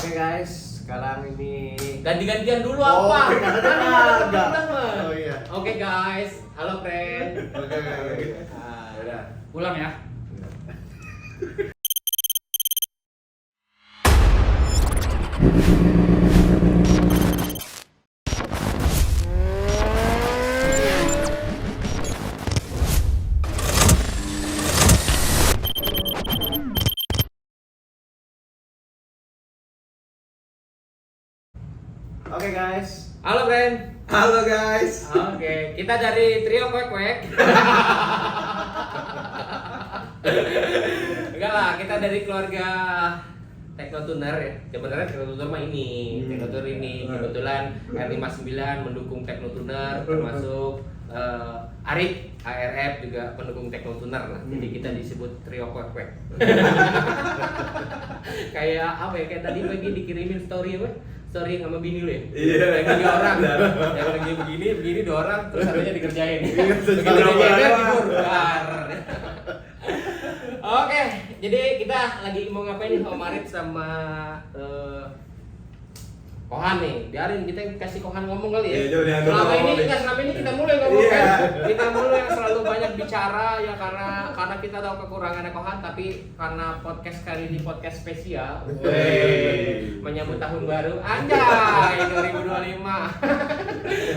Oke guys, sekarang ini Ganti-gantian dulu apa? enggak. Oh iya. Oke guys, halo friend. Oke. Udah. Pulang ya. Oke guys. Halo friend. Halo guys. Oke, kita dari trio kwek-kwek. Enggak lah, kita dari keluarga Teknotuner ya. Sebenarnya Teknotuner mah ini, Teknotuner ini kebetulan R59 mendukung Teknotuner, termasuk Arif ARF juga pendukung Teknotuner lah. Jadi kita disebut trio kwek-kwek. Kayak apa ya? Kayak tadi pagi dikirimin story apa? Story sama bini lu ya? Iya. Yang 3 orang. Yang lagi begini 2 orang, terus satunya dikerjain. Begitu Sama dikerjain, orang. tidur. Kelar. Oke, jadi kita lagi mau ngapain nih Om Arif sama Kohan nih. Biarin kita kasih Kohan ngomong kali ya. Iya, jangan Selama ngomong. ini kita mulai ngomong Iya. kan. Kita mulai yang selalu banyak bicara ya karena kita tahu kekurangannya Kohan, tapi karena podcast kali ini podcast spesial. Menyambut tahun baru. Anjay 2025.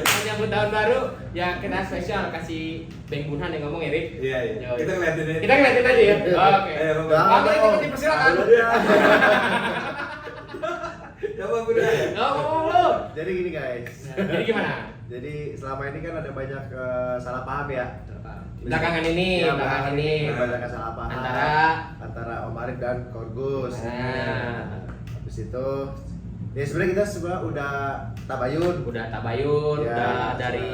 Menyambut tahun baru ya kita spesial kasih Beng Bunhan yang ngomong ya, Rik. Iya. Yo, Kita ngeliatin aja. Kita ngeliatin aja ya. Oke. Oke, ikuti persilakan. Coba bunda. Ngomong lu. Jadi gini guys. Jadi gimana? Jadi selama ini kan ada banyak salah paham ya. Belakangan ini, Ya, belakangan ini banyak salah paham antara Om Arif dan Korgus. Nah. Habis itu ya sebenarnya kita semua udah tabayun. Udah tabayun, Ya, udah dari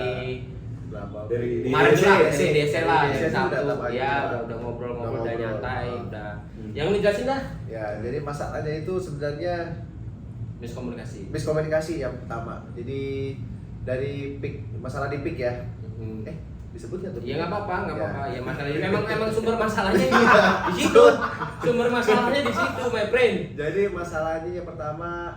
berapa? kemarin lah, dari DC lah, Di dari DC Sabtu, udah tabayun. ya udah ngobrol-ngobrol, udah nyantai, udah. Hmm. Yang lu jelasin dah, Ya, jadi masalahnya itu sebenarnya miskomunikasi. miskomunikasi yang pertama. Jadi dari masalah di PIK ya. Disebut nggak tuh? Ya nggak apa-apa, nggak Ya. apa-apa. Ya masalahnya memang sumber masalahnya Iya. di situ. Sumber masalahnya di situ, my friend. Jadi masalahnya yang pertama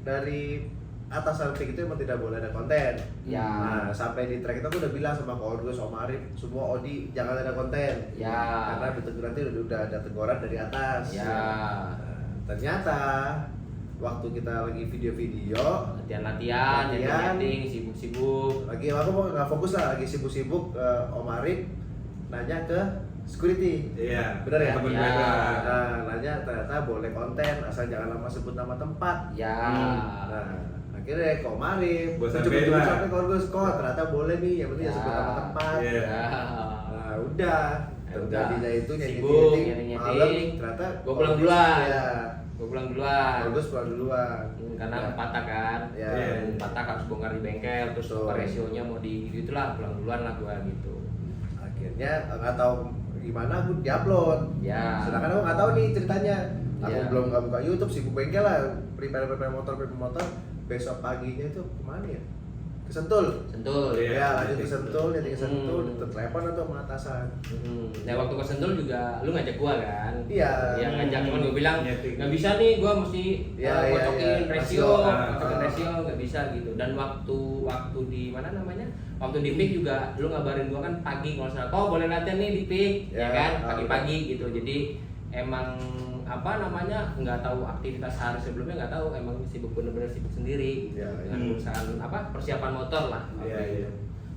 dari atasan PIK itu emang tidak boleh ada konten. Ya. Nah, sampai di track itu aku udah bilang sama Korgus, Om Arif, semua Odi jangan ada konten. Ya. Karena betul nanti udah ada teguran dari atas. Ya. Nah, ternyata waktu kita lagi video-video Latihan-latihan, editing, sibuk-sibuk. lagi aku mau nggak fokus lah, lagi sibuk-sibuk Om Arif nanya ke security. Iya. Bener ya? Temen Iya. mereka. Nah, nanya ternyata boleh konten asal jangan lama sebut nama tempat. Ya. Nah, akhirnya ke Om Arif, Gua coba sampein lah. sampai Korgus kok ternyata boleh nih, yang penting Ya. sebut nama tempat. Iya. Ya. Nah, udah. Ya udah. Terjadinya itu Sibuk, nyari-nyari nyari-nyari. malam, ternyata Gua pulang Korgus- duluan. Ya, Gue pulang duluan. Korgus pulang duluan. Karena Ya. patah kan. Ya. Patah harus bongkar di bengkel, terus Betul. resionya mau di itulah pulang duluan lah gua gitu. Akhirnya nggak tahu gimana aku diupload. Ya. Sedangkan aku nggak tahu nih ceritanya. Aku Ya. belum nggak buka YouTube, sibuk bengkel lah, prepare motor. Besok paginya itu kemana ya? Ke Sentul. Sentul. Iya. Ya, lanjut ke Sentul, jadi ke Sentul, Hmm. telepon atau sama atasan. Nah waktu ke Sentul juga lu ngajak gua kan? Iya. Yang ngajak cuman gua bilang Nyeting. nggak bisa nih, gua mesti Iya, iya, kocokin iya. rasio, Rasio. kocokin rasio nggak bisa gitu. Dan waktu di mana namanya? Waktu di PIK juga lu ngabarin gua kan pagi kalau nggak salah. Oh boleh latihan nih di PIK, ya Ya, kan? Pagi-pagi gitu. Jadi emang apa namanya nggak tahu aktivitas hari sebelumnya, nggak tahu, emang bener-bener sibuk sendiri Ya, dengan urusan apa persiapan motor lah. Iya, waktu iya. itu.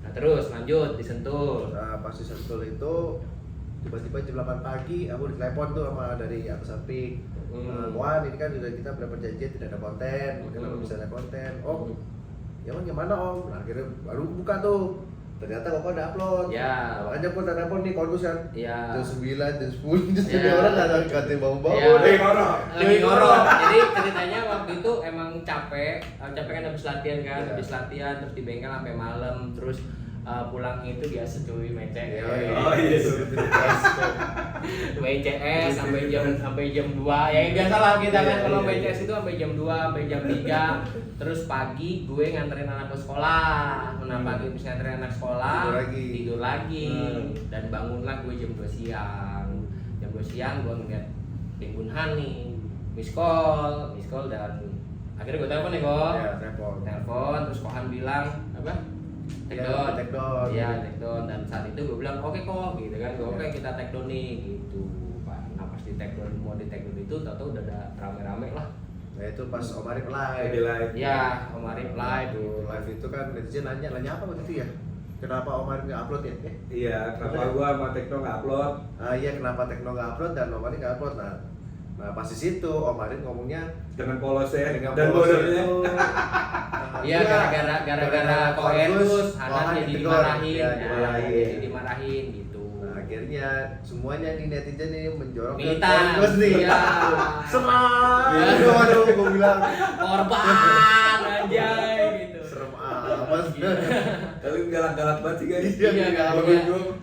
Nah terus lanjut di Sentul. Nah, pas di Sentul itu tiba-tiba jam 8 pagi aku ditelepon tuh sama dari atasan PIK. Wan, ini kan udah kita berperjanjian tidak ada konten, kenapa bisa ada konten? Oh, ya gimana Om? Nah, akhirnya baru buka tuh. Ternyata kok ada upload. Ya. Makanya aku telepon nih Korgus kan. Ya. Jam 9, jam 10, jam Ya. 10 orang nggak ada ganti bau-bau. Ya. Lagi ngorok. Lagi ngorok. Jadi ceritanya waktu itu emang capek kan habis latihan kan, Iya. habis latihan terus di bengkel sampai malam, terus pulang itu biasa cuy mecek. Oh, iya. WCS sampai jam 2. Ya biasalah kita kan Iya, kalau iya, WCS itu sampai jam 2, sampai jam 3. Terus pagi gue nganterin anak ke sekolah. Nah, pagi habis nganterin anak sekolah, tidur lagi. Dan bangunlah gue jam 2 siang. Jam 2 siang gue ngeliat Beng Bunhan nih miss call dan akhirnya gue telepon nih kok. Ya, Telepon terus Kohan bilang apa? Take down. Iya, take down dan saat itu gue bilang oke kok gitu kan. Oke kita take down nih gitu. Pak, nah pas di take down mau di take down itu tahu udah ada rame-rame lah. Nah itu pas Om Arif live. Ya, Om Arif live. Live itu kan netizen nanya apa waktu itu ya? Kenapa Om Arif nggak upload ya? Iya, kenapa gua sama Tekno nggak upload? Iya, kenapa Tekno nggak upload dan Om Arif nggak upload? Nah pas di situ Om Arif ngomongnya Dengan polosnya dengan dan polos bodohnya. itu. Iya, gara-gara Koenus, Hanan jadi dimarahin. Ya, Jadi dimarahin gitu. Nah, akhirnya semuanya nih netizen ini menjorok Militan. Koenus nih. Iya. Serang. Waduh, gue bilang Korban anjay gitu. serem amat. Tapi galak-galak banget sih guys. Iya, Kalau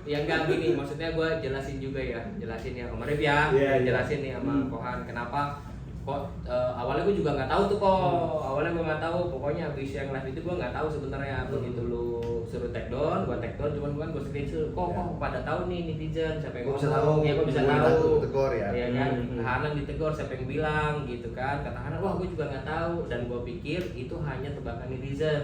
ya enggak gini, maksudnya gue jelasin juga ya, jelasin ya Om Arif ya, Iya, iya. jelasin nih sama Kohan kenapa kok awalnya gue juga nggak tahu tuh kok, awalnya gue nggak tahu, pokoknya habis yang live itu gue nggak tahu sebenarnya begitu lu suruh take down, gue take down, cuman gue screenshot, kok pada tahu nih netizen siapa yang Gue bisa ngomong, tahu, ya gue bisa gue tahu, tegur ya. iya kan, Hanan ditegur siapa yang bilang gitu kan, kata Hanan wah gue juga nggak tahu dan gue pikir itu hanya tebakan netizen,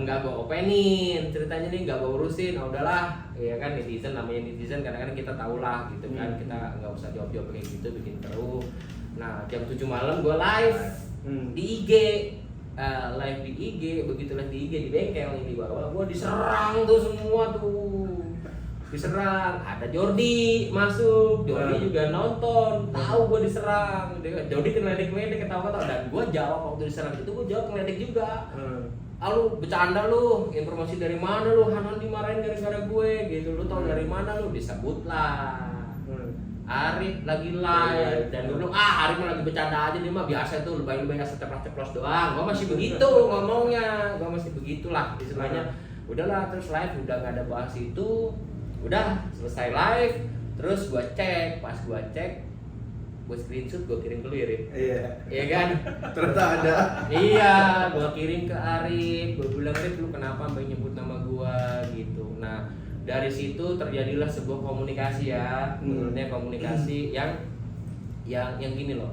nggak gue openin ceritanya nih nggak gue urusin, oh udahlah, ya kan netizen namanya netizen kadang-kadang kita tahu lah gitu kan, kita nggak usah jawab-jawab kayak gitu bikin keruh. Nah jam 7 malam gue live di IG, live di IG, begitu live di IG di bengkel yang di bawah, gue diserang tuh semua tuh, diserang. Ada Jordi masuk, Jordi juga nonton, tahu gue diserang. Jordi ngeledek ketawa-ketawa dan gue jawab waktu diserang itu gue jawab ngeledek juga. Lu bercanda lu, informasi dari mana lu, Hanan dimarahin gara-gara gue gitu, lu tau dari mana lu, disebut lah. Arif lagi live dan gue bilang Arif mah lagi bercanda aja dia mah biasa tuh lebay-lebay asal ceplos-ceplos doang. Gue masih begitu ngomongnya, gue masih begitulah istilahnya. Udahlah terus live udah nggak ada bahas itu, udah selesai live. Terus gue cek, pas gue cek, gue screenshot gue kirim ke lu ya Rif. Iya kan? Ternyata ada. Iya, gue kirim ke Arif, gue bilang Arif lu kenapa sampai nyebut nama gue gitu. Nah dari situ terjadilah sebuah komunikasi ya, menurutnya komunikasi yang gini loh.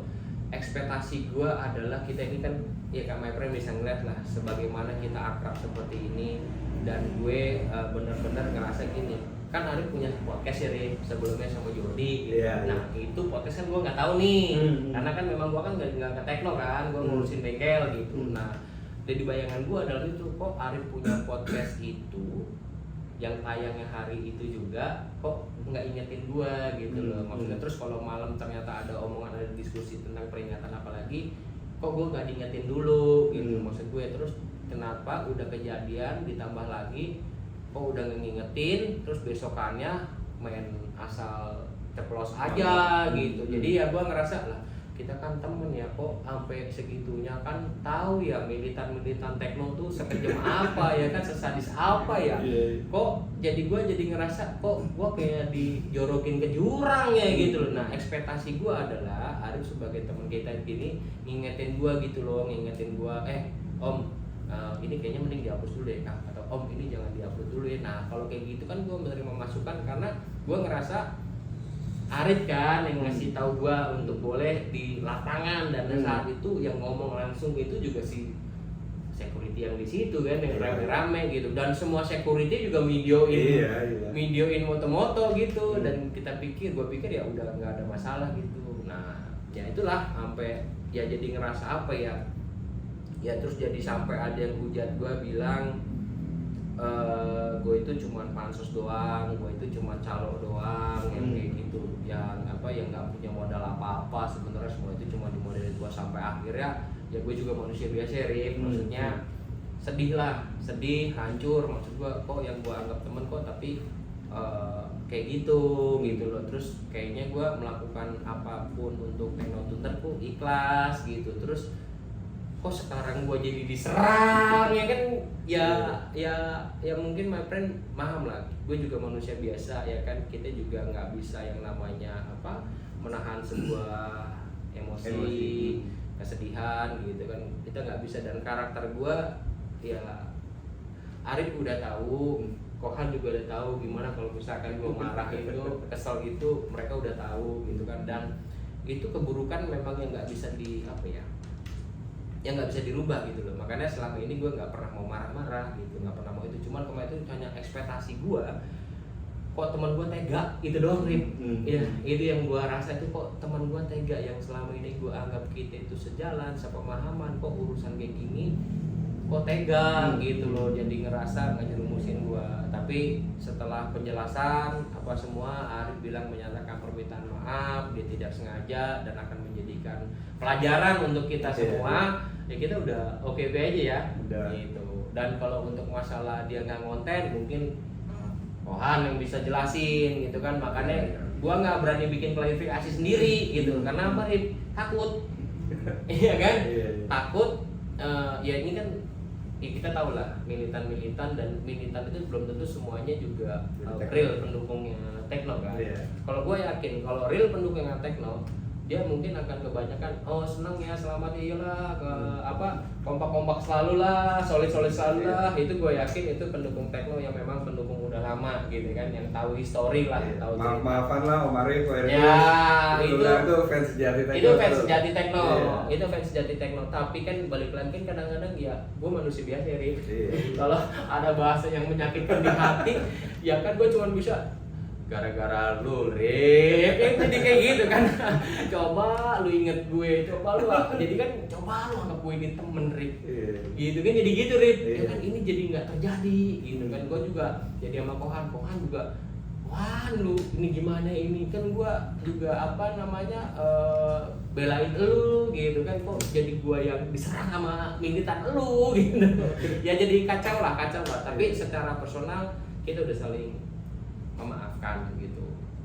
Ekspektasi gue adalah kita ini kan ya Kak My Friend bisa ngeliat lah sebagaimana kita akrab seperti ini dan gue benar-benar ngerasa gini. Kan Arif punya podcast ya Rif, sebelumnya sama Jordi gitu. Nah itu podcast kan gue nggak tahu nih, karena kan memang gue kan nggak ke tekno kan, gue ngurusin bengkel gitu. Nah dari bayangan gue adalah itu kok Arif punya podcast itu yang tayangnya hari itu juga kok nggak ingetin gua gitu loh maksudnya. Terus kalau malam ternyata ada omongan, ada diskusi tentang peringatan apalagi kok gua nggak diingetin dulu gitu maksud gue. Terus kenapa udah kejadian ditambah lagi kok udah ngingetin terus besokannya main asal ceplos aja gitu. Jadi ya gua ngerasa lah kita kan temen ya kok sampai segitunya kan tahu ya militan tekno tuh sekejam apa ya kan, sesadis apa ya kok jadi gue jadi ngerasa kok gue kayak dijorokin ke jurang ya gitu loh. Nah ekspektasi gue adalah Arif sebagai teman kita gini ngingetin gue gitu loh, ngingetin gue Om ini kayaknya mending dihapus dulu deh Kak, atau Om ini jangan dihapus dulu ya. Nah kalau kayak gitu kan gue menerima masukan karena gue ngerasa Arif kan yang ngasih tahu gua untuk boleh di lapangan dan saat itu yang ngomong langsung itu juga si security yang di situ kan yang rame-rame gitu dan semua security juga videoin moto-moto gitu dan gua pikir ya udah nggak ada masalah gitu. Nah ya itulah sampai ya jadi ngerasa apa ya terus jadi sampai ada yang hujat gua bilang gue itu cuma pansos doang, gue itu cuma calo doang, yang kayak gitu, yang nggak punya modal apa-apa. Sebenarnya semua itu cuma dimodalin gue sampai akhirnya ya gue juga manusia biasa Rif, maksudnya sedih, hancur, maksud gue kok yang gue anggap temen kok tapi kayak gitu loh. Terus kayaknya gue melakukan apapun untuk Tekno Tunter kok ikhlas gitu. Terus kok sekarang gue jadi diserang ya kan ya mungkin my friend paham lah, gue juga manusia biasa ya kan, kita juga nggak bisa yang namanya menahan sebuah emosi kesedihan gitu kan, kita nggak bisa. Dan karakter gue ya Arif udah tahu, Kohan juga udah tahu gimana kalau misalkan gue marah itu kesel gitu, mereka udah tahu gitu kan. Dan itu keburukan memang yang nggak bisa yang nggak bisa dirubah gitu loh. Makanya selama ini gue nggak pernah mau marah-marah gitu, nggak pernah mau itu. Cuman kemarin itu hanya ekspektasi gue, kok teman gue tega itu doang Rip. Ya itu yang gue rasa itu, kok teman gue tega yang selama ini gue anggap kita itu sejalan, sepemahaman, kok urusan kayak gini kok tega gitu loh. Jadi ngerasa ngejerumusin gue. Tapi setelah penjelasan apa semua, Arif bilang menyatakan permintaan maaf, dia tidak sengaja dan akan menjadikan pelajaran untuk kita semua. Ya kita udah oke aja ya gitu. Dan kalau untuk masalah dia nggak ngonten, mungkin Kohan yang bisa jelasin gitu kan. Makanya gua nggak berani bikin klarifikasi sendiri gitu, karena apa? Takut. Iya kan? Takut. Ya ini kan ya kita tahu lah, militan dan militan itu belum tentu semuanya juga real pendukungnya Tekno kan. Kalau gue yakin kalau real pendukungnya Tekno, dia mungkin akan kebanyakan seneng ya, selamat iyalah, ke kompak selalu lah, solid selalu lah. Itu gue yakin itu pendukung Tekno yang memang pendukung udah lama gitu kan, yang tahu histori lah, tahu maafan lah Om Arif, ya itu fans sejati Tekno. Itu fans sejati Tekno. Itu fans sejati Tekno. Tapi kan balik lagi kan kadang-kadang ya gue manusia biasa ya, Rif. Kalau ada bahasa yang menyakitkan di hati, ya kan gue cuma bisa gara-gara lu, Rip, jadi kayak gitu kan. Coba lu inget gue, coba lu anggap gue ini temen, Rip. Gitu kan, jadi gitu, Rip. Ya kan ini jadi nggak terjadi, gitu kan. Gue juga jadi sama Kohan juga, wah lu ini gimana ini, kan gue juga belain lu gitu kan, kok jadi gue yang diserang sama militan lu gitu. Ya jadi kacau lah. Tapi secara personal kita udah saling memaafkan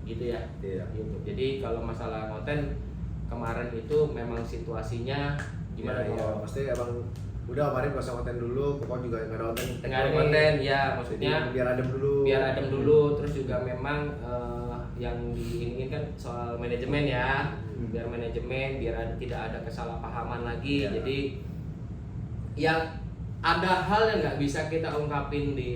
gitu ya. Gitu. Jadi kalau masalah konten kemarin itu memang situasinya gimana ya, pasti abang udah kemarin gak usah konten dulu, pokoknya juga nggak ada konten ya, maksudnya biar adem dulu. Terus juga memang yang diingin kan soal manajemen ya, biar tidak ada kesalahpahaman lagi. Jadi ya ada hal yang nggak bisa kita ungkapin di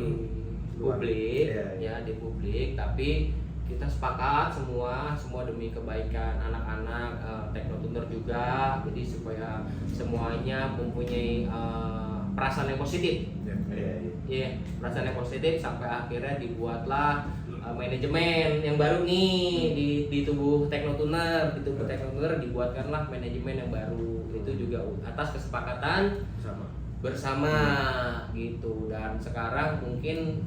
publik, di publik, tapi kita sepakat semua demi kebaikan anak-anak Teknotuner juga, jadi supaya semuanya mempunyai perasaan yang positif. Perasaan yang positif sampai akhirnya dibuatlah manajemen yang baru nih di tubuh Teknotuner, dibuatkanlah manajemen yang baru. Itu juga atas kesepakatan bersama gitu. Dan sekarang mungkin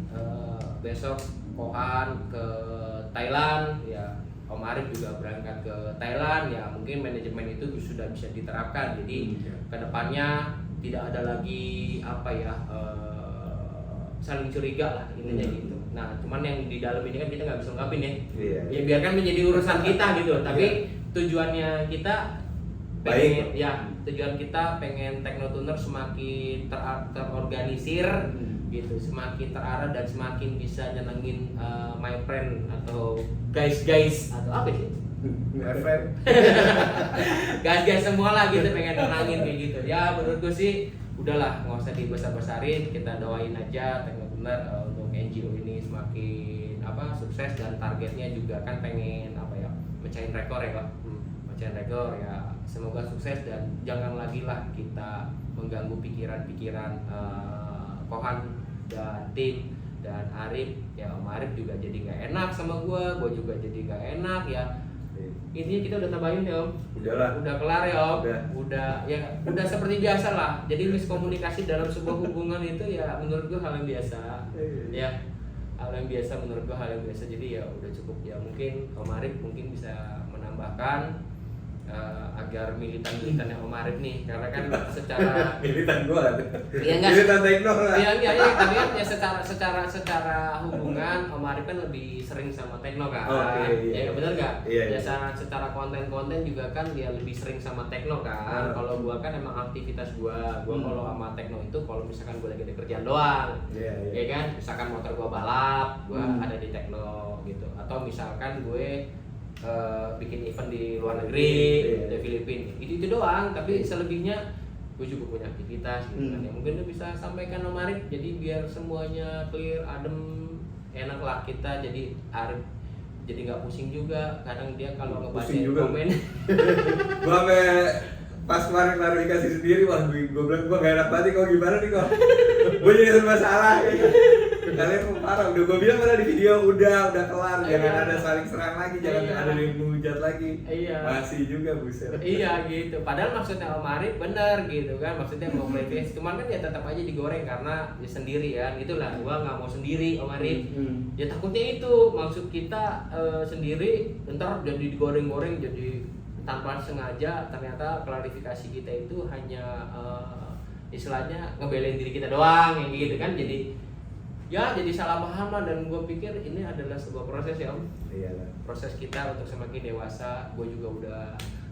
besok Kohan ke Thailand ya, Om Arif juga berangkat ke Thailand ya, mungkin manajemen itu sudah bisa diterapkan. Jadi kedepannya tidak ada lagi saling curiga lah intinya gitu. Nah cuman yang di dalam ini kan kita nggak bisa ungkapin ya. Ya biarkan menjadi urusan kita gitu. Tapi tujuannya kita tujuan kita pengen Teknotuner semakin terorganisir gitu, semakin terarah dan semakin bisa nyenengin my friend atau guys atau apa sih? My friend. guys semua lah gitu, pengen nenangin kayak gitu. Ya menurut gue sih udahlah, nggak usah dibesar-besarin, kita doain aja Teknotuner untuk NGO ini semakin sukses, dan targetnya juga kan pengen mecahin rekor ya Pak. Rekor ya, semoga sukses dan jangan lagi lah kita mengganggu pikiran Kohan dan tim dan Arif ya. Om Arif juga jadi nggak enak sama gue juga jadi nggak enak ya. Intinya kita udah tambahin ya Om. Udah kelar ya Om. Udah seperti biasa lah. Jadi miskomunikasi dalam sebuah hubungan itu ya menurut gue hal yang biasa. Ya hal yang biasa menurut gue, hal yang biasa. Jadi ya udah cukup ya. Mungkin Om Arif mungkin bisa menambahkan agar militan-militannya Om Arif nih, karena kan secara militan gua militan Tekno lah. Iya, tapi kan ya secara hubungan Om Arif kan lebih sering sama Tekno kan. Ya benar enggak? Biasa secara konten-konten juga kan dia lebih sering sama Tekno kan. Kalau gua kan emang aktivitas gua kalau sama Tekno itu kalau misalkan gua lagi ada kerjaan doang. Ya kan, misalkan motor gua balap, gua ada di Tekno gitu. Atau misalkan gue bikin event di luar negeri, di Filipina, itu doang. Tapi selebihnya gue juga punya aktivitas gitu kan. Ya mungkin lu bisa sampaikan Om Arif, jadi biar semuanya clear, adem, enak lah kita. Jadi Arif jadi nggak pusing juga. Kadang dia kalau ngebaca Pusing juga. komen Gua sampai pas kemarin klarifikasi sendiri, wah gue bilang gue gak enak banget nih, kok gimana nih kok gue jadi serba salah kalian kok parah, udah gue bilang pada di video udah kelar, jangan ada saling serang lagi, jangan Iya. ada yang menghujat lagi. Iya. Masih juga buset. iya gitu. Padahal maksudnya Om Arif bener gitu kan, maksudnya mau klarifikasi, cuman kan ya tetap aja digoreng karena dia sendiri kan. Itulah gua nggak mau sendiri Om Arif. Ya takutnya itu maksud kita sendiri ntar jadi digoreng-goreng, jadi tanpa sengaja ternyata klarifikasi kita itu hanya istilahnya ngebelain diri kita doang yang gitu kan, jadi ya jadi salah paham lah. Dan gue pikir ini adalah sebuah proses ya Om, Iyalah. proses kita untuk semakin dewasa. Gue juga udah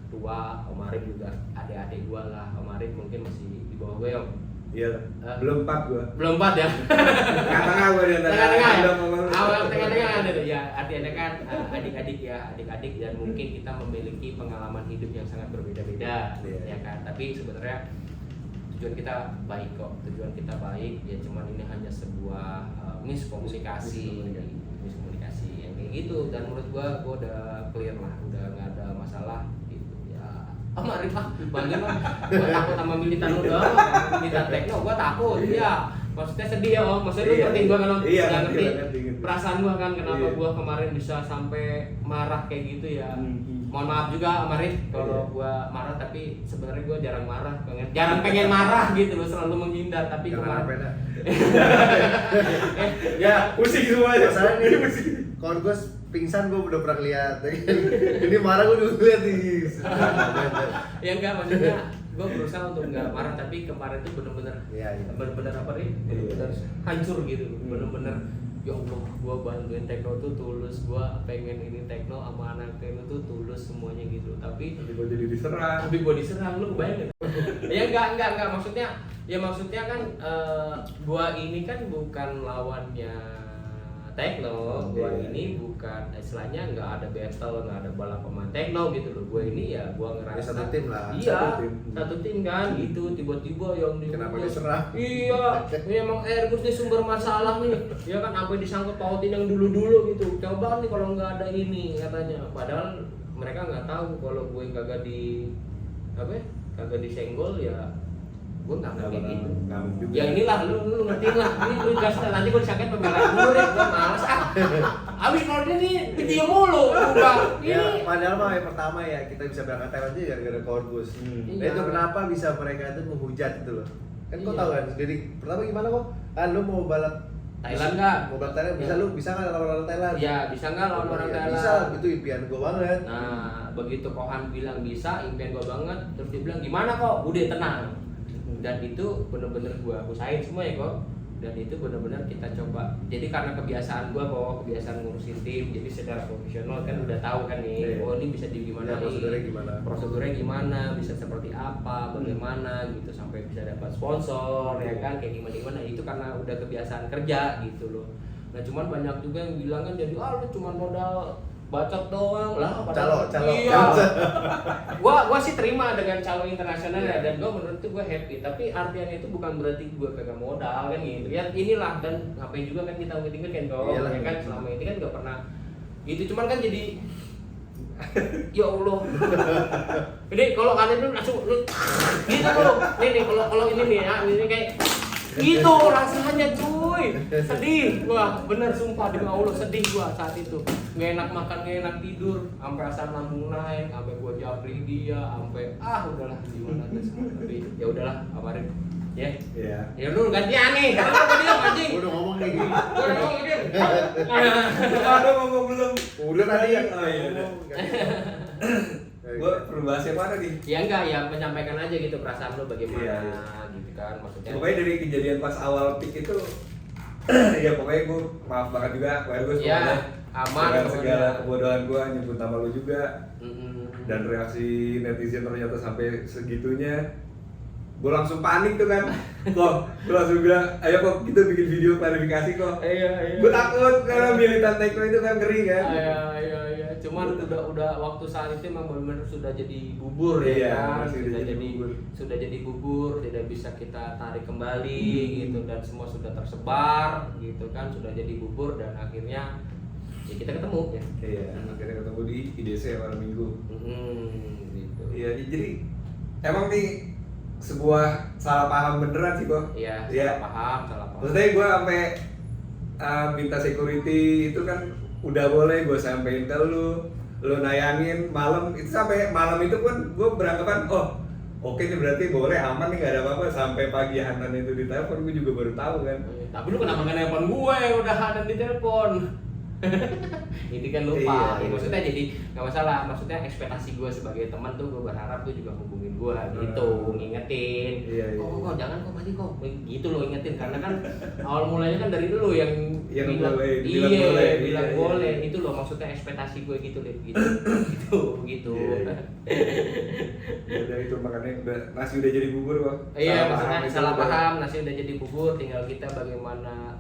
tua, Om Arif juga adik-adik gue lah. Om Arif mungkin masih di bawah gue Om. Iyalah. Belum 4 gua. Belum 4 ya? Tengah-tengah gua di antara. Tengah-tengah ya? Ada momen. Awal tengah-tengah ada tuh ya, artinya kan adik-adik ya, adik-adik, dan mungkin kita memiliki pengalaman hidup yang sangat berbeda-beda, Iya. ya kan. Tapi sebenarnya tujuan kita baik kok, tujuan kita baik ya, cuman ini hanya sebuah miskomunikasi yang kayak gitu. Dan menurut gua udah clear lah, udah nggak ada masalah gitu ya. Mari Pak, bangin Pak. Gua takut sama militan lu doang, militan tekno gua takut. Iya. Maksudnya sedih ya Om, maksudnya lu Iya. ngerti gua kan Om? Iya, Nggak ngerti, ngerti ngerti. perasaan gua kan, kenapa Iya. gua kemarin bisa sampai marah kayak gitu ya. Hmm. Mohon maaf juga Om Arif kalau Iya. gua marah, tapi sebenarnya gua jarang marah, jarang pengen marah gitu loh, selalu menghindar. Tapi Karena kemarin pena. Ya, pusing semuanya. Masalahnya nih, kalau gue pingsan gue udah pernah lihat. Ini marah gue udah lihat nih. ya enggak, maksudnya gue berusaha untuk nggak marah, tapi kemarin tuh bener-bener Iya, iya. bener-bener apa nih, bener-bener hancur gitu, bener-bener ya Allah, gue bantuin Tekno tuh tulus, gue pengen ini Tekno sama anak Tekno tuh tulus semuanya gitu, tapi Gua jadi diserang. gue diserang, lu bayangin. Ya enggak, maksudnya kan gua ini kan bukan lawannya Tekno, gua Iya. ini bukan istilahnya nggak ada battle, nggak ada balap sama Tekno gitu loh. Gua ini ya gua Ya, ngerasa satu tim lah. Iya, Satu tim. satu tim kan gitu, tiba-tiba yang di Kenapa diserang? Iya, ini emang Airbus nih sumber masalah nih. Ya kan, sampai disangkut pautin yang dulu-dulu gitu. Coba nih kalau nggak ada ini katanya. Padahal mereka nggak tahu kalau gue kagak di apa ya? Kagak disenggol ya gue nggak kayak gitu. Ngamuk juga. Ya inilah lu ngertiin lah. Ini lu jelaskan, nanti gue disangkain pembelain dulu deh. Gue males abis kalau dia nih video mulu udah ini. Ya, padahal mah yang pertama ya kita bisa berangkat Thailand aja gara-gara Corvus. Nah Iya. itu kenapa bisa mereka itu menghujat gitu loh. Kan kau Iya. tahu kan sendiri. Pertama gimana kok? Kan lu mau balap Thailand nggak? Mau balap Thailand bisa Ya. lu bisa nggak lawan orang Thailand? Ya bisa nggak lawan orang Ya, Thailand? Bisa, itu impian gua banget. Nah, begitu Kohan bilang bisa, impian gue banget, terus dia bilang gimana kok? Udah tenang. Dan itu bener-bener gue usahain semua ya kok. Dan itu bener-bener kita coba. Jadi karena kebiasaan gue, bahwa kebiasaan ngurusin tim, jadi secara profesional kan udah tahu kan nih, Iya. oh ini bisa di gimana Ya, prosedurnya gimana? prosedurnya gimana, bisa seperti apa, bagaimana gitu, sampai bisa dapat sponsor ya kan, kayak gimana itu karena udah kebiasaan kerja gitu loh. Nah cuman banyak juga yang bilang kan, jadi lu cuman modal bacot doang lah, Calo. iya. gua sih terima dengan calo internasional ya, dan gua menurut itu gua happy, tapi artiannya itu bukan berarti gua kagak modal kan gitu ya. Inilah, dan ngapain juga kan kita meeting kan kok Iyalah. ya kan, selama ini kan nggak pernah gitu, cuman kan jadi ya Allah. Ini kalau kalian tuh langsung gitu loh. Nih kalau ini nih ya, ini kayak gitu rasanya cuy. Sedih gua, bener sumpah demi Allah sedih gua saat itu. Nggak enak makan, nggak enak tidur, sampai asam lambung naik, sampai gua japri dia, sampai udahlah gimana tuh semua. Tapi ya udahlah, kemarin ya. Iya. Ya lu gantian nih, karena lu tadi anjing. Gua udah ngomong nih. Gua udah ngomong dia. Aduh, ngomong belum. Udah tadi ya. Oh iya udah. Gua perlu bahas yang mana nih? Ya enggak, ya menyampaikan aja gitu perasaan lu bagaimana Iya. gitu kan, maksudnya. Pokoknya dari kejadian pas awal pick itu ya pokoknya gue maaf banget juga, pokoknya gue Ya, aman, dengan segala pokoknya. kebodohan gue nyebut nama lu juga, Mm-mm. dan reaksi netizen ternyata sampai segitunya. Gue langsung panik tuh kan, kok gue langsung bilang, ayo kok kita bikin video klarifikasi kok. Iya. Gue takut karena militan Tekno itu kan ngeri kan. Iya. Cuman udah waktu saat itu memang benar-benar sudah jadi bubur Iya, ya kan, masih sudah jadi jadi bubur. sudah jadi bubur, tidak bisa kita tarik kembali gitu, dan semua sudah tersebar gitu kan, sudah jadi bubur, dan akhirnya ya kita ketemu ya. Iya, akhirnya ketemu di IDC malam minggu. Gitu. Iya, jadi emang nih sebuah salah paham beneran sih kok. Iya, Iya. salah paham. Maksudnya gue sampai minta security itu kan udah boleh gue sampein ke lu nayangin malam itu, sampai malam itu pun gue beranggapan oke nih berarti boleh, aman nih, gak ada apa-apa. Sampai pagi Hanan itu ditelepon, gue juga baru tahu kan. Tapi lu kenapa nggak nelpon gue yang udah ada di telepon? Itu kan lupa. Iya. Ya, maksudnya jadi nggak masalah. Maksudnya ekspektasi gue sebagai teman tuh gue berharap tuh juga hubungin gue gitu, ngingetin. Iya. Kok jangan kok mati kok. Gitu lo ingetin karena kan awal mulanya kan dari lu yang bilang boleh, bilang boleh. Itu loh maksudnya ekspektasi gue gitu deh. Gitu. Iya. Udah itu makanya nasi udah jadi bubur kok. Iya, maksudnya salah paham, nasi udah jadi bubur, tinggal kita bagaimana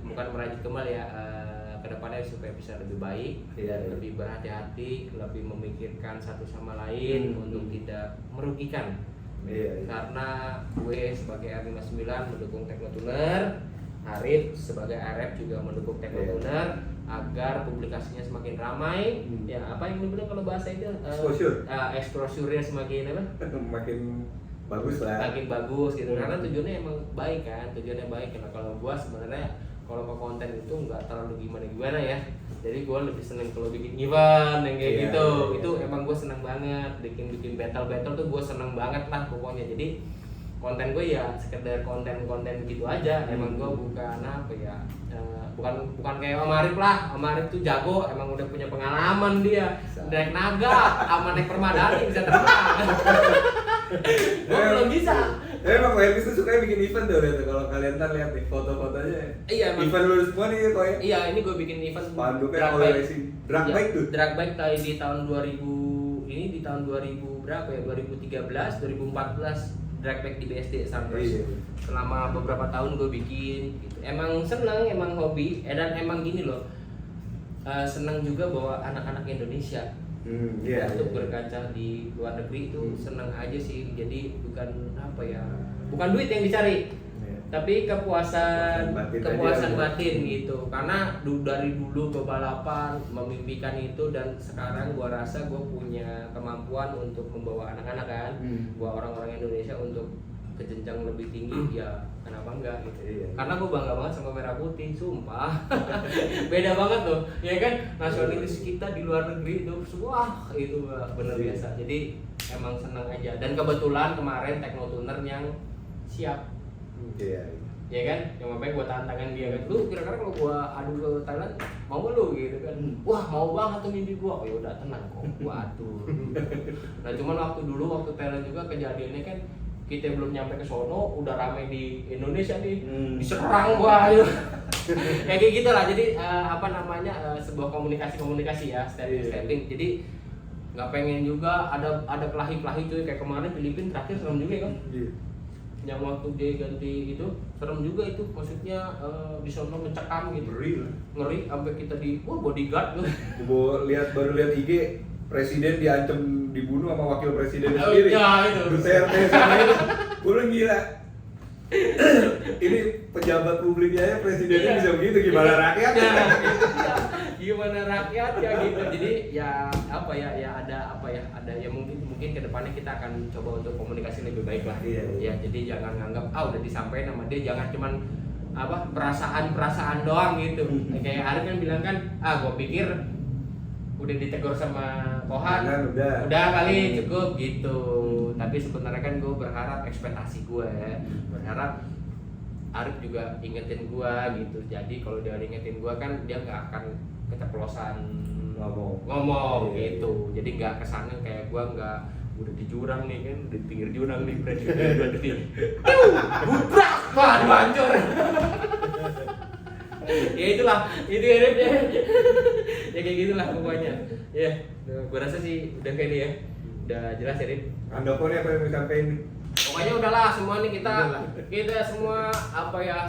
bukan merajut kembali ya, kedepannya supaya bisa lebih baik, lebih berhati-hati, lebih memikirkan satu sama lain untuk tidak merugikan. Karena gue sebagai R59 mendukung Teknotuner, Arif sebagai RF juga mendukung Teknotuner agar publikasinya semakin ramai. Ya apa yang dibilang kalau bahasa itu exposure-nya semakin apa? Makin bagus lah. Makin bagus gitu. Karena tujuannya emang baik kan, tujuannya baik. Karena kalau gua sebenarnya kalau ke konten itu nggak terlalu gimana ya. Jadi gua lebih seneng kalau bikin event yang kayak gitu. Itu emang gua seneng banget. Bikin battle tuh gua seneng banget lah pokoknya. Jadi konten gue ya sekedar konten gitu aja. Emang gue bukan apa ya, bukan kayak Om Arif lah. Om Arif tuh jago, emang udah punya pengalaman dia naik naga sama naik permadani bisa terbang. Gue belum bisa. Emang Hermes tuh suka bikin event tuh, kalau kalian ntar lihat nih foto-fotonya. Iya, event lu semua nih kok ya. Iya, ini gue bikin event Panduknya oleh racing. Drag bike tuh. Drag bike tadi di tahun 2000 ini di tahun 2000 berapa ya? 2013, 2014. Drag bike di BSD Sunburst. Selama beberapa tahun gue bikin gitu. Emang seneng, emang hobi, dan emang gini loh. Seneng juga bawa anak-anak Indonesia untuk berkaca di luar negeri itu seneng aja sih. Jadi bukan apa ya, bukan duit yang dicari, tapi kepuasan batin gitu. Karena dari dulu ke balapan memimpikan itu, dan sekarang gua rasa gua punya kemampuan untuk membawa anak-anak kan, gua orang-orang Indonesia untuk ke jenjang lebih tinggi, ya kenapa enggak gitu. Karena gua bangga banget sama merah putih, sumpah. Beda banget tuh, ya kan, nasionalitas kita di luar negeri itu semua itu benar biasa. Jadi emang seneng aja, dan kebetulan kemarin Teknotuner yang siap. Ya kan, yang makanya gua tantangan dia kan, lu kira-kira kalau gua adu ke Thailand mau gak lu gitu kan. Wah mau banget tuh mimpi gua. Oh ya udah tenang kok, gua atur. Nah cuman waktu Thailand juga kejadiannya kan, kita belum nyampe ke sono udah rame di Indonesia nih, diserang gua ayo. Kayak gitu lah. Jadi sebuah komunikasi ya, stepping. Jadi nggak pengen juga ada kelahi cuy, kayak kemarin Filipina terakhir serem juga kan. Yang waktu dia ganti itu serem juga itu, maksudnya di sono mencekam gitu, ngeri sampai kita bodyguard loh. baru lihat IG presiden diancam dibunuh sama wakil presiden sendiri. Ya, itu. Duterte sama itu. Udah gila. Ini pejabat publiknya ya, presidennya bisa begitu, gimana rakyatnya? Gimana rakyatnya gitu. Jadi ya ada ya mungkin kedepannya kita akan coba untuk komunikasi lebih baik lah. Ya jadi jangan nganggap udah disampaikan sama dia, jangan cuman perasaan doang gitu. Kayak Arif kan bilang kan, gua pikir udah ditegur sama Kohan, udah kali cukup gitu. Tapi sebenarnya kan gue berharap ekspektasi gue, berharap Arif juga ingetin gue gitu. Jadi kalau dia ingetin gue kan, dia nggak akan keceplosan ngomong gitu. Jadi nggak kesannya kayak gue nggak udah di jurang nih kan, di pinggir jurang nih presiden udah di bubrak, waduh hancur. Ya itulah, itu ya kayak gitulah pokoknya. Ya, gue rasa sih udah kayak ini ya, udah jelas ya Rip. Andoko nih apa yang mau disampaikan nih? Pokoknya udahlah semua nih kita semua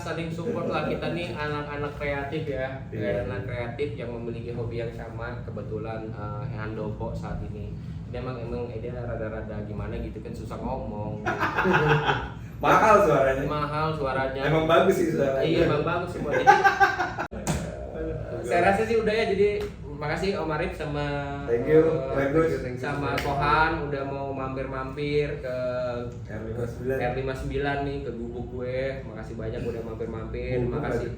saling support lah. Kita nih anak-anak kreatif ya, anak kreatif yang memiliki hobi yang sama. Kebetulan Handoko saat ini dia emang dia rada-rada gimana gitu kan, susah ngomong. Mahal suaranya. Emang bagus sih suaranya. Iya, emang bagus semua. Jadi Saya rasa sih udah ya, jadi makasih Om Arif sama Thank you, thank you. sama Kohan udah mau mampir-mampir ke R59. R59 nih ke gubuk gue. Makasih banyak udah mampir-mampir. Makasih.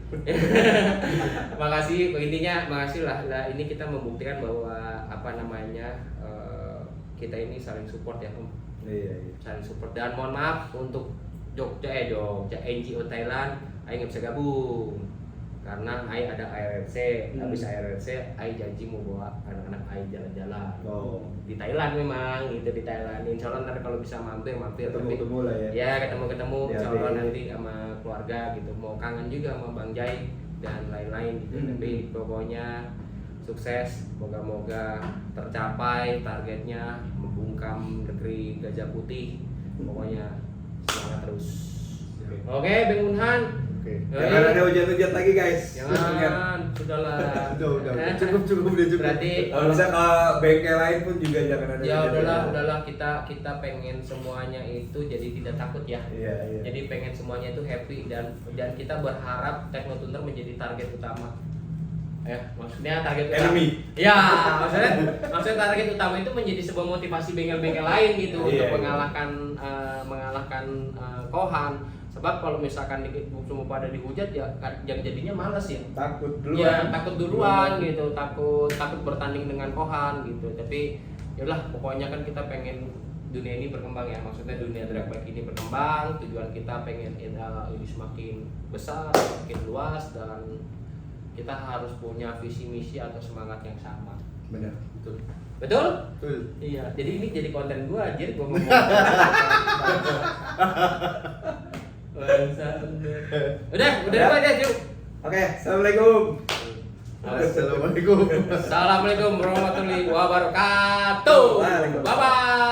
Makasih intinya makasih lah. Ini kita membuktikan bahwa apa namanya kita ini saling support ya Om. Iya. Saling support dan mohon maaf untuk Jogja NGO Thailand Aing nggak bisa gabung karena Aing ada ARRC. Habis ARRC Aing janji mau bawa anak-anak Aing jalan-jalan di Thailand memang gitu, di Thailand. Insya Allah nanti kalau bisa mampir Ketemu lah ya. ya ketemu Ya, Insya Allah deh. nanti sama keluarga gitu, mau kangen juga sama Bang Jai dan lain-lain gitu. Tapi pokoknya sukses, moga-moga tercapai targetnya membungkam negeri Gajah Putih. Pokoknya semangat terus. Oke, Bang Unhan. Oke. Jangan ada hujat-hujat lagi guys. Jangan, sudahlah. Udah. Cukup deh, cukup. Berarti Kalau bisa ke bengkel lain pun juga jangan ada. ya hujat-hujat. udahlah kita pengen semuanya itu jadi tidak takut ya. Iya. Jadi pengen semuanya itu happy dan kita berharap Teknotuner menjadi target utama. Ya, maksudnya target utama. Enemy. Ya, maksudnya target utama itu menjadi sebuah motivasi bengkel-bengkel lain gitu Iya, untuk iya. mengalahkan Kohan. Sebab kalau misalkan semua pada dihujat ya yang jadinya malas ya. Takut duluan. Ya, takut duluan gitu, takut bertanding dengan Kohan gitu. Tapi yaudahlah, pokoknya kan kita pengen dunia ini berkembang ya. Maksudnya dunia drag bike ini berkembang. Tujuan kita pengen ini semakin besar, semakin luas, dan kita harus punya visi misi atau semangat yang sama. Benar. Betul. Betul. Iya. Jadi ini jadi konten gua aja, gua ngomong. Udah aja, Cuk. Oke, assalamualaikum. Assalamualaikum. Assalamualaikum warahmatullahi wabarakatuh. Waalaikumsalam. Bye bye.